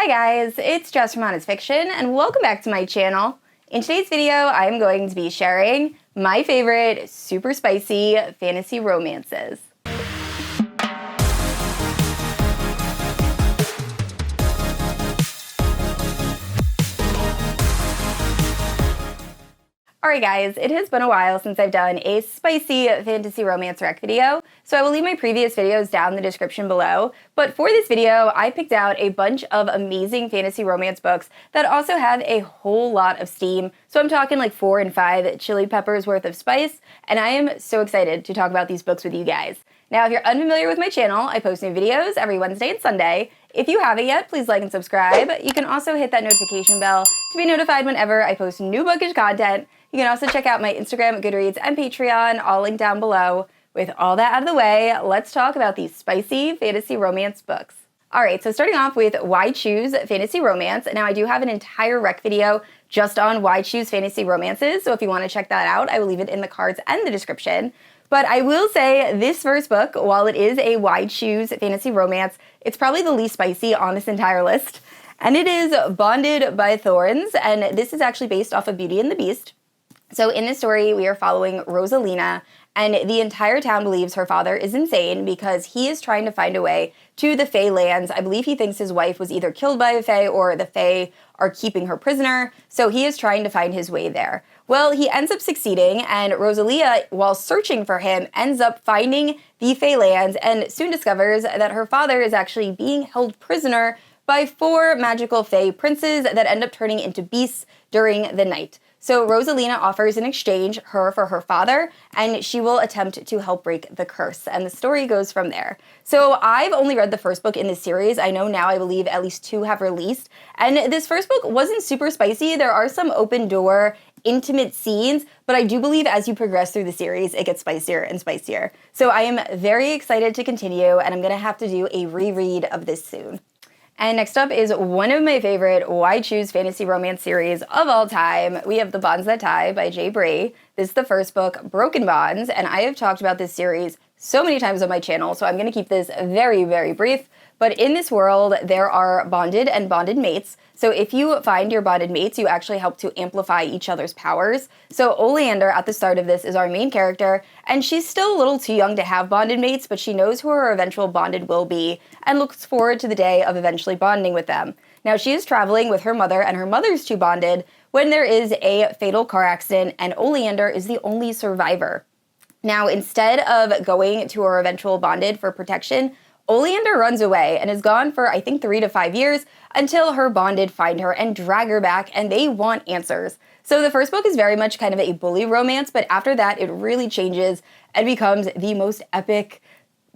Hi guys, it's Jess from Honest Fiction, and welcome back to my channel. In today's video, I'm going to be sharing my favorite super spicy fantasy romances. Alright guys, it has been a while since I've done a spicy fantasy romance rec video, so I will leave my previous videos down in the description below, but for this video, I picked out a bunch of amazing fantasy romance books that also have a whole lot of steam, so I'm talking like 4 and 5 chili peppers worth of spice, and I am so excited to talk about these books with you guys. Now, if you're unfamiliar with my channel, I post new videos every Wednesday and Sunday. If you haven't yet, please like and subscribe. You can also hit that notification bell to be notified whenever I post new bookish content. You can also check out my Instagram, Goodreads, and Patreon, all linked down below. With all that out of the way, let's talk about these spicy fantasy romance books. Alright, so starting off with Why Choose Fantasy Romance. Now, I do have an entire rec video just on why choose fantasy romances, so if you want to check that out, I will leave it in the cards and the description. But I will say this first book, while it is a why choose fantasy romance, it's probably the least spicy on this entire list. And it is Bonded by Thorns, and this is actually based off of Beauty and the Beast. So in this story, we are following Rosalina, and the entire town believes her father is insane because he is trying to find a way to the Fae lands. I believe he thinks his wife was either killed by a Fae or the Fae are keeping her prisoner, so he is trying to find his way there. Well, he ends up succeeding, and Rosalia, while searching for him, ends up finding the Fae lands and soon discovers that her father is actually being held prisoner by 4 magical Fae princes that end up turning into beasts during the night. So Rosalina offers in exchange her for her father, and she will attempt to help break the curse, and the story goes from there. So I've only read the first book in this series. I know now I believe at least 2 have released, and this first book wasn't super spicy. There are some open door, intimate scenes, but I do believe as you progress through the series, it gets spicier and spicier. So I am very excited to continue, and I'm gonna have to do a reread of this soon. And next up is one of my favorite Why Choose fantasy romance series of all time. We have The Bonds That Tie by Bree. This is the first book, Broken Bonds, and I have talked about this series so many times on my channel, so I'm going to keep this very, very brief. But in this world, there are bonded and bonded mates. So if you find your bonded mates, you actually help to amplify each other's powers. So Oleander at the start of this is our main character, and she's still a little too young to have bonded mates, but she knows who her eventual bonded will be and looks forward to the day of eventually bonding with them. Now, she is traveling with her mother, and her mother's too bonded when there is a fatal car accident, and Oleander is the only survivor. Now, instead of going to her eventual bonded for protection, Oleander runs away and is gone for, I think, 3 to 5 years until her bonded find her and drag her back, and they want answers. So the first book is very much kind of a bully romance, but after that, it really changes and becomes the most epic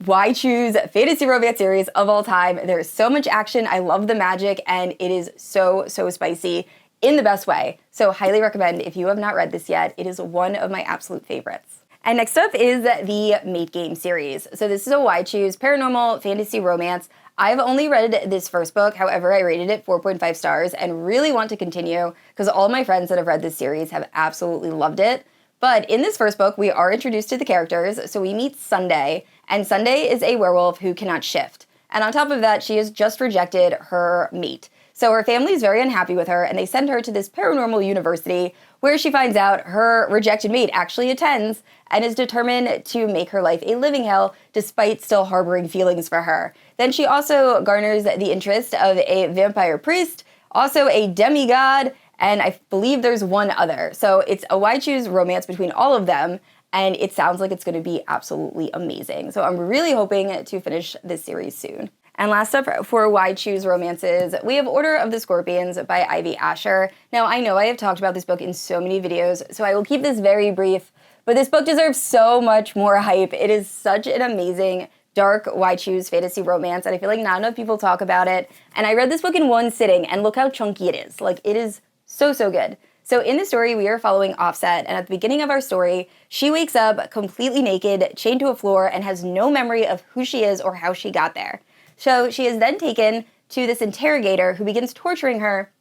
Why Choose fantasy romance series of all time. There's so much action. I love the magic, and it is so, so spicy in the best way. So highly recommend if you have not read this yet. It is one of my absolute favorites. And next up is the Mate Game series. So this is a Why Choose paranormal fantasy romance. I've only read this first book, however, I rated it 4.5 stars and really want to continue because all my friends that have read this series have absolutely loved it. But in this first book, we are introduced to the characters. So we meet Sunday, and Sunday is a werewolf who cannot shift. And on top of that, she has just rejected her mate. So her family is very unhappy with her, and they send her to this paranormal university where she finds out her rejected mate actually attends and is determined to make her life a living hell despite still harboring feelings for her. Then she also garners the interest of a vampire priest, also a demigod, and I believe there's one other. So it's a Why Choose romance between all of them, and it sounds like it's going to be absolutely amazing. So I'm really hoping to finish this series soon. And last up for Why Choose romances, we have Order of the Scorpions by Ivy Asher. Now, I know I have talked about this book in so many videos, so I will keep this very brief, but this book deserves so much more hype. It is such an amazing, dark Why Choose fantasy romance, and I feel like not enough people talk about it. And I read this book in one sitting, and look how chunky it is. Like, it is so, so good. So in the story, we are following Offset, and at the beginning of our story, she wakes up completely naked, chained to a floor, and has no memory of who she is or how she got there. So she is then taken to this interrogator who begins torturing her,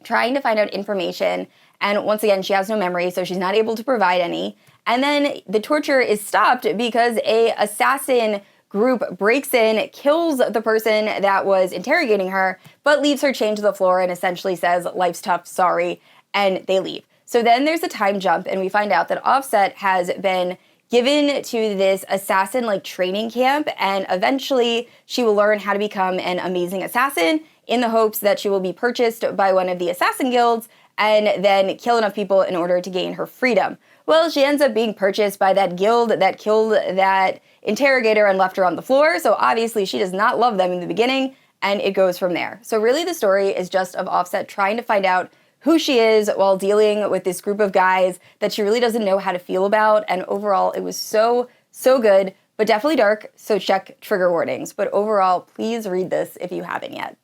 trying to find out information. And once again, she has no memory, so she's not able to provide any. And then the torture is stopped because an assassin group breaks in, kills the person that was interrogating her, but leaves her chained to the floor and essentially says, "Life's tough, sorry," and they leave. So then there's a time jump, and we find out that Offset has been given to this assassin training camp, and eventually she will learn how to become an amazing assassin in the hopes that she will be purchased by one of the assassin guilds and then kill enough people in order to gain her freedom. Well, she ends up being purchased by that guild that killed that interrogator and left her on the floor, so obviously she does not love them in the beginning, and it goes from there. So really the story is just of Offset trying to find out who she is while dealing with this group of guys that she really doesn't know how to feel about, and overall it was so good, but definitely dark, so check trigger warnings. But overall, please read this if you haven't yet.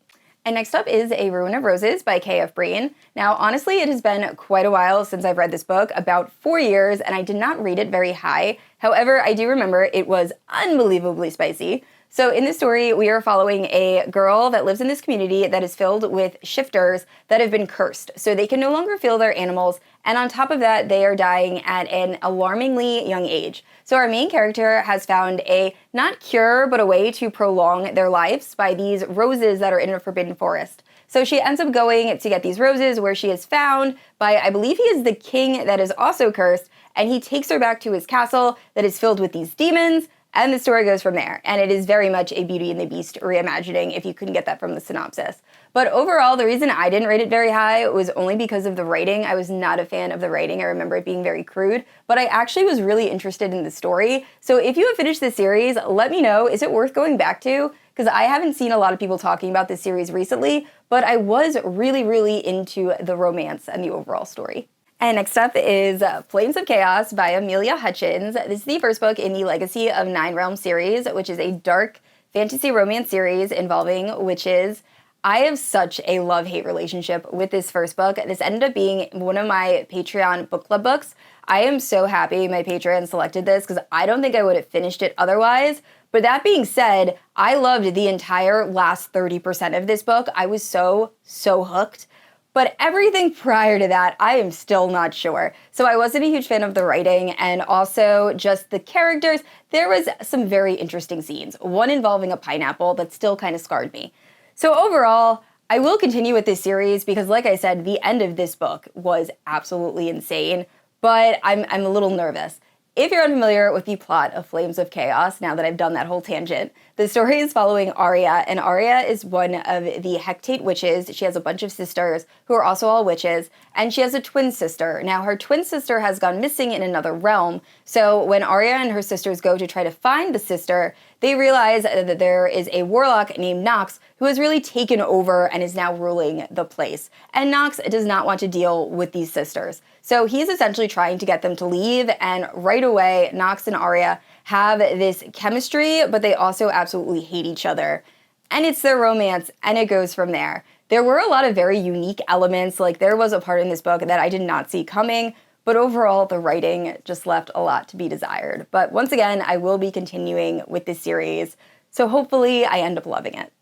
And next up is A Ruin of Roses by K.F. Breene. Now, honestly, it has been quite a while since I've read this book, about 4 years, and I did not rate it very high. However, I do remember it was unbelievably spicy. So in this story, we are following a girl that lives in this community that is filled with shifters that have been cursed. So they can no longer feel their animals, and on top of that, they are dying at an alarmingly young age. So our main character has found a, not cure, but a way to prolong their lives by these roses that are in a forbidden forest. So she ends up going to get these roses where she is found by, I believe he is the king that is also cursed, and he takes her back to his castle that is filled with these demons. And the story goes from there, and it is very much a Beauty and the Beast reimagining, if you couldn't get that from the synopsis. But overall, the reason I didn't rate it very high was only because of the writing. I was not a fan of the writing. I remember it being very crude, but I actually was really interested in the story. So if you have finished this series, let me know, is it worth going back to? Because I haven't seen a lot of people talking about this series recently, but I was really into the romance and the overall story. And next up is Flames of Chaos by Amelia Hutchins. This is the first book in the Legacy of Nine Realms series, which is a dark fantasy romance series involving witches. I have such a love-hate relationship with this first book. This ended up being one of my Patreon book club books. I am so happy my Patreon selected this because I don't think I would have finished it otherwise. But that being said, I loved the entire last 30% of this book. I was so hooked. But everything prior to that, I am still not sure. So I wasn't a huge fan of the writing, and also just the characters. There was some very interesting scenes, one involving a pineapple that still kind of scarred me. So overall, I will continue with this series because, like I said, the end of this book was absolutely insane, but I'm a little nervous. If you're unfamiliar with the plot of Flames of Chaos, now that I've done that whole tangent, the story is following Arya, and Arya is one of the Hecate witches. She has a bunch of sisters who are also all witches, and she has a twin sister. Now, her twin sister has gone missing in another realm, so when Arya and her sisters go to try to find the sister, they realize that there is a warlock named Nox who has really taken over and is now ruling the place. And Nox does not want to deal with these sisters. So he's essentially trying to get them to leave, and right away, Nox and Arya have this chemistry, but they also absolutely hate each other. And it's their romance, and it goes from there. There were a lot of very unique elements, like there was a part in this book that I did not see coming, but overall, the writing just left a lot to be desired. But once again, I will be continuing with this series, so hopefully I end up loving it.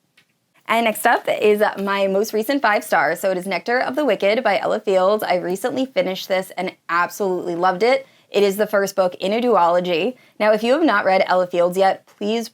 And next up is my most recent 5 stars. So it is Nectar of the Wicked by Ella Fields. I recently finished this and absolutely loved it. It is the first book in a duology. Now, if you have not read Ella Fields yet, please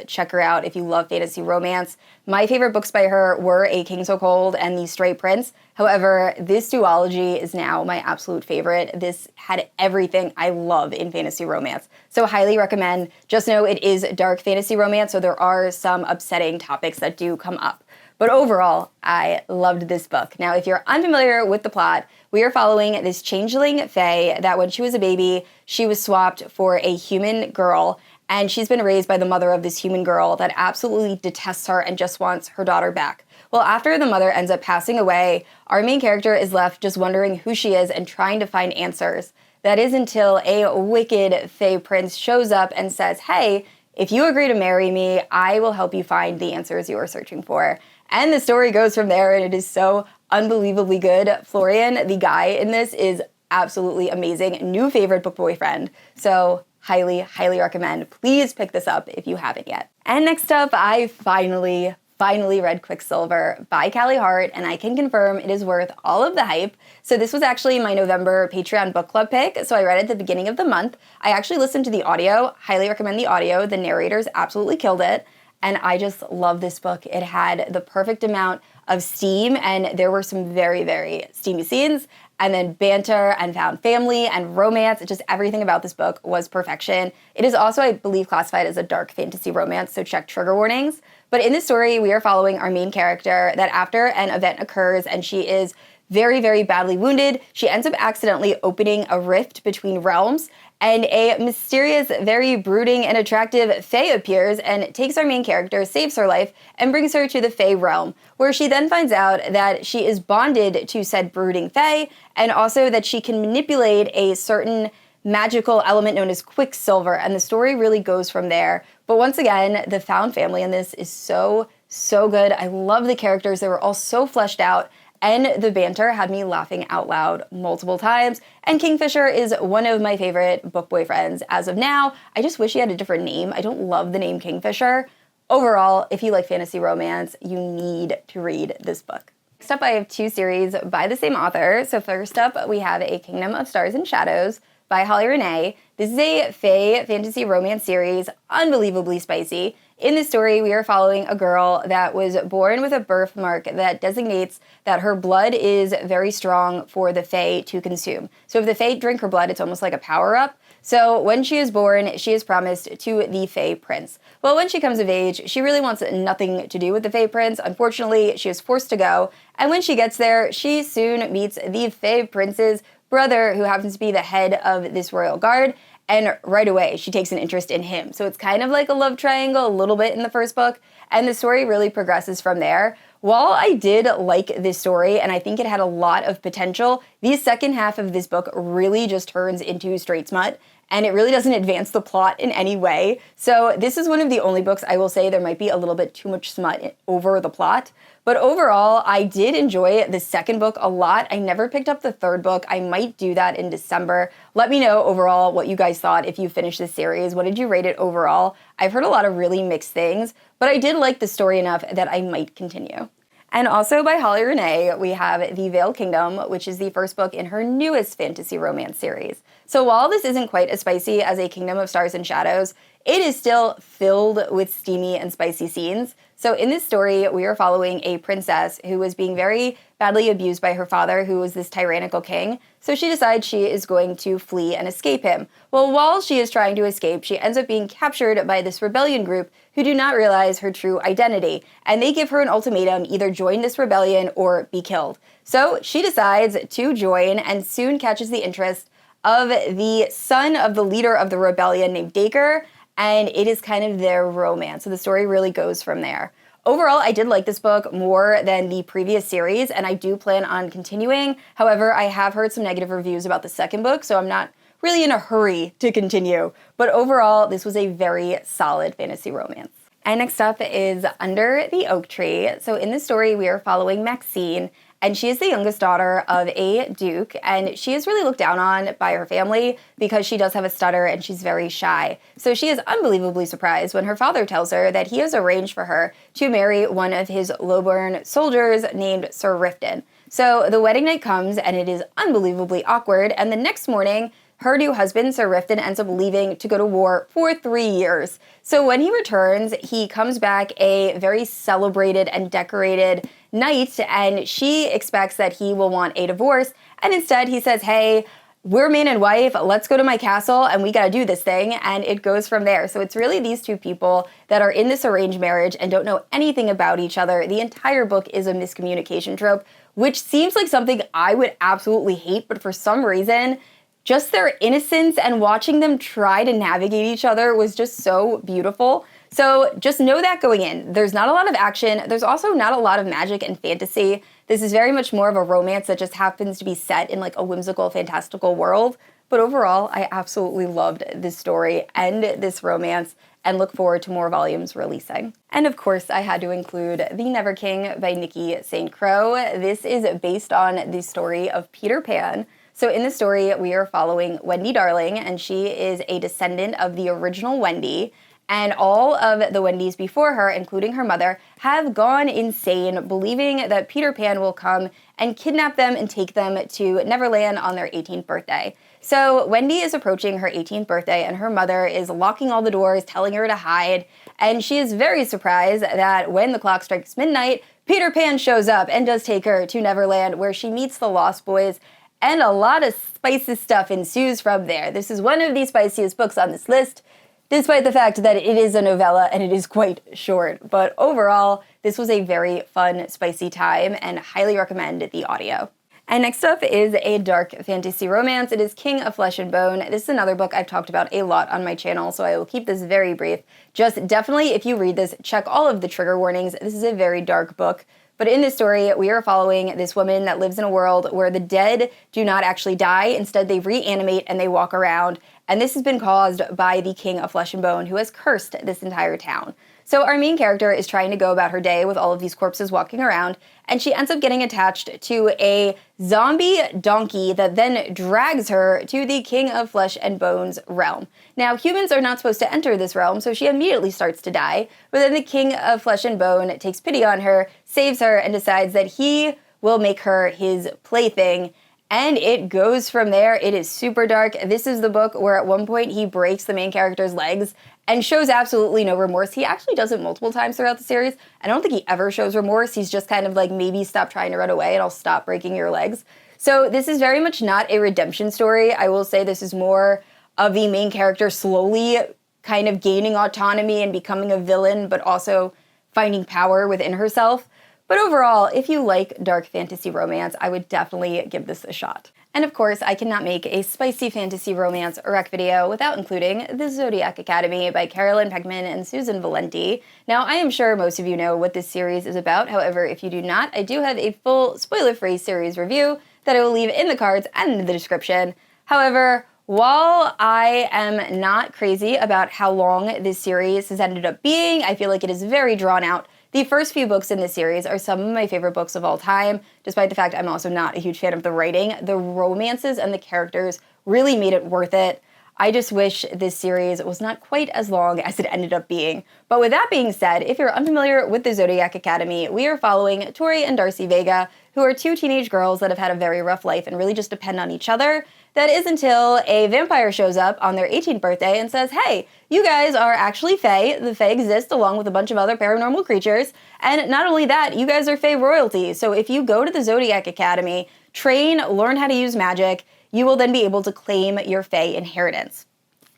check her out if you love fantasy romance. My favorite books by her were A King So Cold and The Stray Prince. However, this duology is now my absolute favorite. This had everything I love in fantasy romance. So highly recommend. Just know it is dark fantasy romance, so there are some upsetting topics that do come up. But overall, I loved this book. Now, if you're unfamiliar with the plot, we are following this changeling fae that when she was a baby, she was swapped for a human girl, and she's been raised by the mother of this human girl that absolutely detests her and just wants her daughter back. Well, after the mother ends up passing away, our main character is left just wondering who she is and trying to find answers. That is until a wicked fae prince shows up and says, "Hey, if you agree to marry me, I will help you find the answers you are searching for." And the story goes from there, and it is so unbelievably good. Florian, the guy in this, is absolutely amazing. New favorite book boyfriend. So highly recommend. Please pick this up if you haven't yet. And next up, I finally finally read Quicksilver by Callie Hart, and I can confirm it is worth all of the hype. So this was actually my November Patreon book club pick, so I read it at the beginning of the month. I actually listened to the audio, highly recommend the audio. The narrators absolutely killed it, and I just love this book. It had the perfect amount of steam, and there were some very, very steamy scenes, and then banter and found family and romance. Just everything about this book was perfection. It is also, I believe, classified as a dark fantasy romance, so check trigger warnings. But in this story, we are following our main character that after an event occurs and she is very, very badly wounded, she ends up accidentally opening a rift between realms, and a mysterious, very brooding and attractive fae appears and takes our main character, saves her life, and brings her to the fae realm, where she then finds out that she is bonded to said brooding fae, and also that she can manipulate a certain magical element known as Quicksilver, and the story really goes from there. But once again, the found family in this is so, so good. I love the characters. They were all so fleshed out, and the banter had me laughing out loud multiple times. And Kingfisher is one of my favorite book boyfriends as of now. I just wish he had a different name. I don't love the name Kingfisher. Overall, if you like fantasy romance, you need to read this book. Next up, I have two series by the same author. So first up, we have A Kingdom of Stars and Shadows by Renee. This is a fae fantasy romance series, unbelievably spicy. In this story, we are following a girl that was born with a birthmark that designates that her blood is very strong for the fae to consume. So if the fae drink her blood, it's almost like a power-up. So when she is born, she is promised to the Fae Prince. Well, when she comes of age, she really wants nothing to do with the Fae Prince. Unfortunately, she is forced to go. And when she gets there, she soon meets the Fae Prince's brother, who happens to be the head of this royal guard. And right away, she takes an interest in him. So it's kind of like a love triangle a little bit in the first book. And the story really progresses from there. While I did like this story, and I think it had a lot of potential, the second half of this book really just turns into straight smut, and it really doesn't advance the plot in any way. So this is one of the only books I will say there might be a little bit too much smut over the plot. But overall, I did enjoy the second book a lot. I never picked up the third book. I might do that in December. Let me know overall what you guys thought if you finished this series. What did you rate it overall? I've heard a lot of really mixed things, but I did like the story enough that I might continue. And also by Renee, we have The Veiled Kingdom, which is the first book in her newest fantasy romance series. So while this isn't quite as spicy as A Kingdom of Stars and Shadows, it is still filled with steamy and spicy scenes. So in this story, we are following a princess who was being very badly abused by her father, who was this tyrannical king. So she decides she is going to flee and escape him. Well, while she is trying to escape, she ends up being captured by this rebellion group who do not realize her true identity. And they give her an ultimatum, either join this rebellion or be killed. So she decides to join and soon catches the interest of the son of the leader of the rebellion named Dacre, and it is kind of their romance. So the story really goes from there. Overall, I did like this book more than the previous series, and I do plan on continuing. However, I have heard some negative reviews about the second book, so I'm not really in a hurry to continue. But overall, this was a very solid fantasy romance. And next up is Under the Oak Tree. So in this story, we are following Maxine, and she is the youngest daughter of a duke, and she is really looked down on by her family because she does have a stutter and she's very shy. So she is unbelievably surprised when her father tells her that he has arranged for her to marry one of his lowborn soldiers named Sir Riften. So the wedding night comes, and it is unbelievably awkward, and the next morning, her new husband, Sir Riften, ends up leaving to go to war for 3 years. So when he returns, he comes back a very celebrated and decorated knight, and she expects that he will want a divorce. And instead, he says, hey, we're man and wife, let's go to my castle, and we gotta do this thing, and it goes from there. So it's really these two people that are in this arranged marriage and don't know anything about each other. The entire book is a miscommunication trope, which seems like something I would absolutely hate, but for some reason, just their innocence and watching them try to navigate each other was just so beautiful. So just know that going in. There's not a lot of action. There's also not a lot of magic and fantasy. This is very much more of a romance that just happens to be set in like a whimsical, fantastical world. But overall, I absolutely loved this story and this romance and look forward to more volumes releasing. And of course, I had to include The Never King by Nikki St. Crowe. This is based on the story of Peter Pan. So in the story, we are following Wendy Darling, and she is a descendant of the original Wendy. and all of the Wendys before her, including her mother, have gone insane, believing that Peter Pan will come and kidnap them and take them to Neverland on their 18th birthday. So Wendy is approaching her 18th birthday, and her mother is locking all the doors, telling her to hide, and she is very surprised that when the clock strikes midnight, Peter Pan shows up and does take her to Neverland, where she meets the Lost Boys, and a lot of spicy stuff ensues from there. This is one of the spiciest books on this list, despite the fact that it is a novella and it is quite short. But overall, this was a very fun, spicy time, and highly recommend the audio. And next up is a dark fantasy romance. It is King of Flesh and Bone. This is another book I've talked about a lot on my channel, so I will keep this very brief. Just definitely, if you read this, check all of the trigger warnings. This is a very dark book. But in this story, we are following this woman that lives in a world where the dead do not actually die. Instead, they reanimate and they walk around. And this has been caused by the King of Flesh and Bone, who has cursed this entire town. So our main character is trying to go about her day with all of these corpses walking around, and she ends up getting attached to a zombie donkey that then drags her to the King of Flesh and Bone's realm. Now, humans are not supposed to enter this realm, so she immediately starts to die, but then the King of Flesh and Bone takes pity on her, saves her, and decides that he will make her his plaything. And it goes from there. It is super dark. This is the book where at one point he breaks the main character's legs and shows absolutely no remorse. He actually does it multiple times throughout the series. I don't think he ever shows remorse. He's just kind of like, maybe stop trying to run away and I'll stop breaking your legs. So this is very much not a redemption story. I will say this is more of the main character slowly kind of gaining autonomy and becoming a villain, but also finding power within herself. But overall, if you like dark fantasy romance, I would definitely give this a shot. And of course, I cannot make a spicy fantasy romance rec video without including The Zodiac Academy by Helen, Peckham, and Susanne Valenti. Now, I am sure most of you know what this series is about. However, if you do not, I do have a full spoiler-free series review that I will leave in the cards and in the description. However, while I am not crazy about how long this series has ended up being, I feel like it is very drawn out. The first few books in this series are some of my favorite books of all time, despite the fact I'm also not a huge fan of the writing. The romances and the characters really made it worth it. I just wish this series was not quite as long as it ended up being. But with that being said, if you're unfamiliar with the Zodiac Academy, we are following Tori and Darcy Vega, who are two teenage girls that have had a very rough life and really just depend on each other. That is until a vampire shows up on their 18th birthday and says, hey, you guys are actually Fae. The Fae exist along with a bunch of other paranormal creatures. And not only that, you guys are Fae royalty. So if you go to the Zodiac Academy, train, learn how to use magic, you will then be able to claim your Fae inheritance.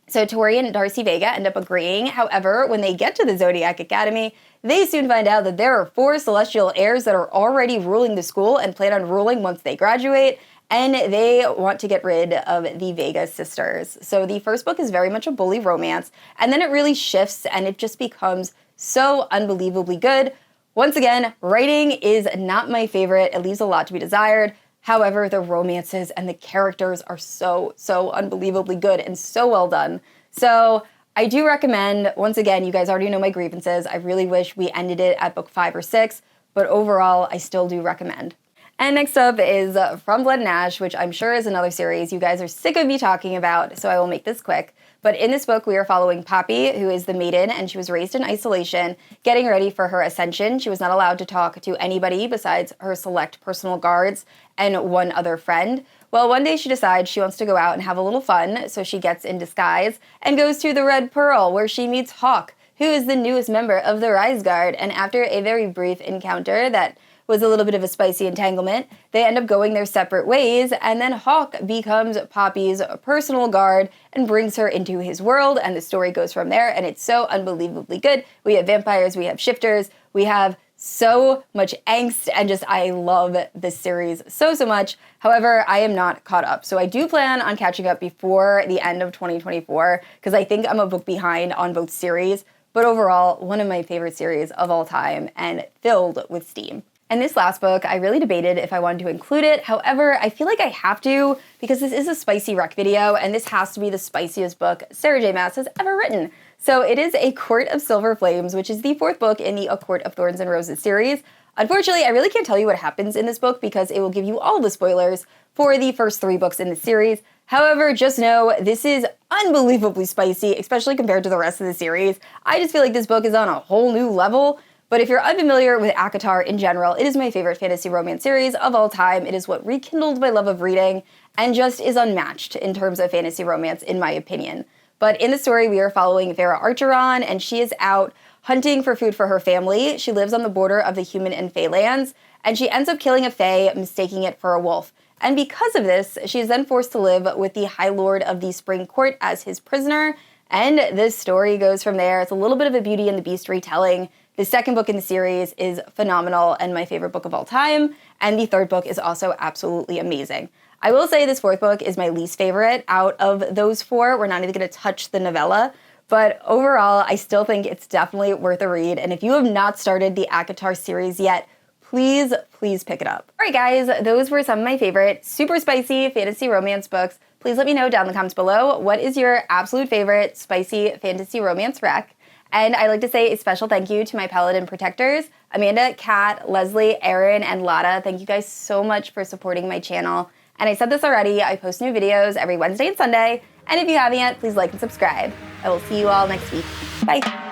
So Tori and Darcy Vega end up agreeing. However, when they get to the Zodiac Academy, they soon find out that there are 4 celestial heirs that are already ruling the school and plan on ruling once they graduate. And they want to get rid of the Vega sisters. So the first book is very much a bully romance, and then it really shifts and it just becomes so unbelievably good. Once again, writing is not my favorite. It leaves a lot to be desired. However, the romances and the characters are so unbelievably good and so well done. So I do recommend, once again, you guys already know my grievances. I really wish we ended it at book 5 or 6, but overall, I still do recommend. And next up is From Blood and Ash, which I'm sure is another series you guys are sick of me talking about, so I will make this quick. But in this book, we are following Poppy, who is the maiden, and she was raised in isolation, getting ready for her ascension. She was not allowed to talk to anybody besides her select personal guards and one other friend. Well, one day she decides she wants to go out and have a little fun, so she gets in disguise and goes to the Red Pearl, where she meets Hawk, who is the newest member of the Rise Guard. And after a very brief encounter that was a little bit of a spicy entanglement, they end up going their separate ways, and then Hawk becomes Poppy's personal guard and brings her into his world, and the story goes from there, and it's so unbelievably good. We have vampires, we have shifters, we have so much angst, and just, I love this series so much. However, I am not caught up, so I do plan on catching up before the end of 2024, because I think I'm a book behind on both series, but overall, one of my favorite series of all time, and filled with steam. And this last book, I really debated if I wanted to include it. However, I feel like I have to because this is a spicy rec video, and this has to be the spiciest book Sarah J. Maas has ever written. So it is A Court of Silver Flames, which is the 4th book in the A Court of Thorns and Roses series. Unfortunately, I really can't tell you what happens in this book because it will give you all the spoilers for the first 3 books in the series. However, just know this is unbelievably spicy, especially compared to the rest of the series. I just feel like this book is on a whole new level. But if you're unfamiliar with ACOTAR in general, it is my favorite fantasy romance series of all time. It is what rekindled my love of reading and just is unmatched in terms of fantasy romance, in my opinion. But in the story, we are following Vera Archeron, and she is out hunting for food for her family. She lives on the border of the human and fae lands, and she ends up killing a fae, mistaking it for a wolf. And because of this, she is then forced to live with the High Lord of the Spring Court as his prisoner, and this story goes from there. It's a little bit of a Beauty and the Beast retelling. The second book in the series is phenomenal and my favorite book of all time, and the third book is also absolutely amazing. I will say this fourth book is my least favorite out of those four. We're not even going to touch the novella, but overall, I still think it's definitely worth a read, and if you have not started the ACOTAR series yet, please pick it up. All right, guys, those were some of my favorite super spicy fantasy romance books. Please let me know down in the comments below, what is your absolute favorite spicy fantasy romance rec? And I'd like to say a special thank you to my Paladin protectors, Amanda, Kat, Leslie, Erin, and Lotta. Thank you guys so much for supporting my channel. And I said this already, I post new videos every Wednesday and Sunday. And if you haven't yet, please like and subscribe. I will see you all next week. Bye.